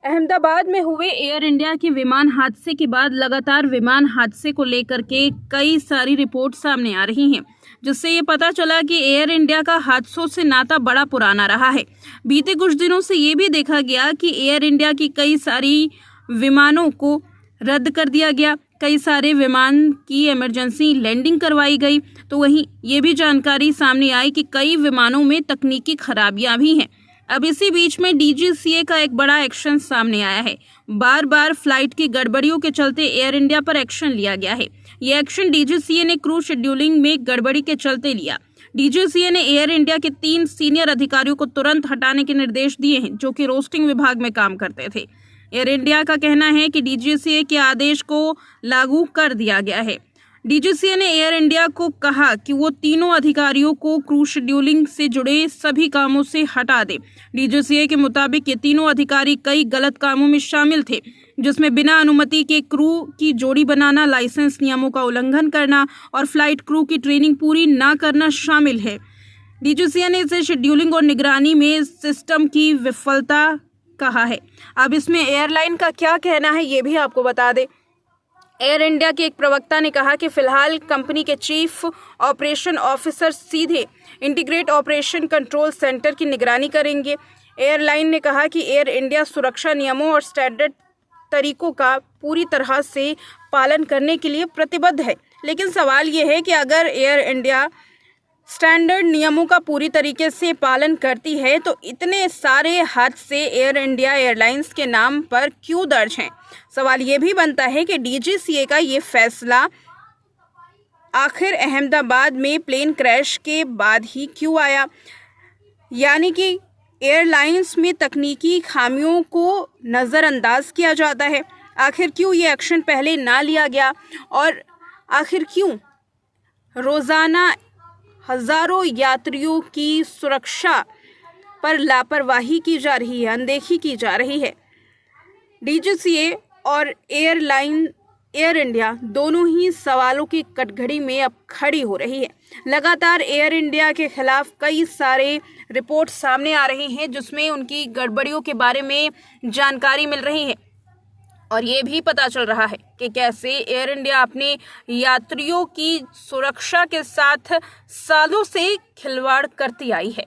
अहमदाबाद में हुए air India के विमान हादसे के बाद लगातार विमान हादसे को लेकर के कई सारी रिपोर्ट सामने आ रही हैं, जिससे ये पता चला कि एयर इंडिया का हादसों से नाता बड़ा पुराना रहा है। बीते कुछ दिनों से ये भी देखा गया कि एयर इंडिया की कई सारी विमानों को रद्द कर दिया गया, कई सारे विमान की इमरजेंसी लैंडिंग करवाई गई। तो वहीं ये भी जानकारी सामने आई कि कई विमानों में तकनीकी खराबियां भी हैं। अब इसी बीच में डीजीसीए का एक बड़ा एक्शन सामने आया है। बार बार फ्लाइट की गड़बड़ियों के चलते एयर इंडिया पर एक्शन लिया गया है। ये एक्शन डीजीसीए ने क्रू शेड्यूलिंग में गड़बड़ी के चलते लिया। डीजीसीए ने एयर इंडिया के 3 सीनियर अधिकारियों को तुरंत हटाने के निर्देश दिए हैं, जो कि रोस्टिंग विभाग में काम करते थे। एयर इंडिया का कहना है कि डीजीसीए के आदेश को लागू कर दिया गया है। डीजीसीए ने एयर इंडिया को कहा कि वो तीनों अधिकारियों को क्रू शेड्यूलिंग से जुड़े सभी कामों से हटा दे। डीजीसीए के मुताबिक ये तीनों अधिकारी कई गलत कामों में शामिल थे, जिसमें बिना अनुमति के क्रू की जोड़ी बनाना, लाइसेंस नियमों का उल्लंघन करना और फ्लाइट क्रू की ट्रेनिंग पूरी ना करना शामिल है। डीजीसीए ने इसे शेड्यूलिंग और निगरानी में सिस्टम की विफलता कहा है। अब इसमें एयरलाइन का क्या कहना है ये भी आपको बता दें। एयर इंडिया के एक प्रवक्ता ने कहा कि फिलहाल कंपनी के चीफ ऑपरेशन ऑफिसर सीधे इंटीग्रेट ऑपरेशन कंट्रोल सेंटर की निगरानी करेंगे। एयरलाइन ने कहा कि एयर इंडिया सुरक्षा नियमों और स्टैंडर्ड तरीकों का पूरी तरह से पालन करने के लिए प्रतिबद्ध है। लेकिन सवाल ये है कि अगर एयर इंडिया स्टैंडर्ड नियमों का पूरी तरीके से पालन करती है तो इतने सारे हादसे एयर इंडिया एयरलाइंस के नाम पर क्यों दर्ज हैं? सवाल ये भी बनता है कि डीजीसीए का ये फैसला आखिर अहमदाबाद में प्लेन क्रैश के बाद ही क्यों आया? यानी कि एयरलाइंस में तकनीकी खामियों को नज़रअंदाज किया जाता है। आखिर क्यों ये एक्शन पहले ना लिया गया और आखिर क्यों रोज़ाना हजारों यात्रियों की सुरक्षा पर लापरवाही की जा रही है, अनदेखी की जा रही है? डीजीसीए और एयर इंडिया दोनों ही सवालों की कटघड़ी में अब खड़ी हो रही है। लगातार एयर इंडिया के खिलाफ कई सारे रिपोर्ट सामने आ रही हैं, जिसमें उनकी गड़बड़ियों के बारे में जानकारी मिल रही है और ये भी पता चल रहा है कि कैसे एयर इंडिया अपने यात्रियों की सुरक्षा के साथ सालों से खिलवाड़ करती आई है।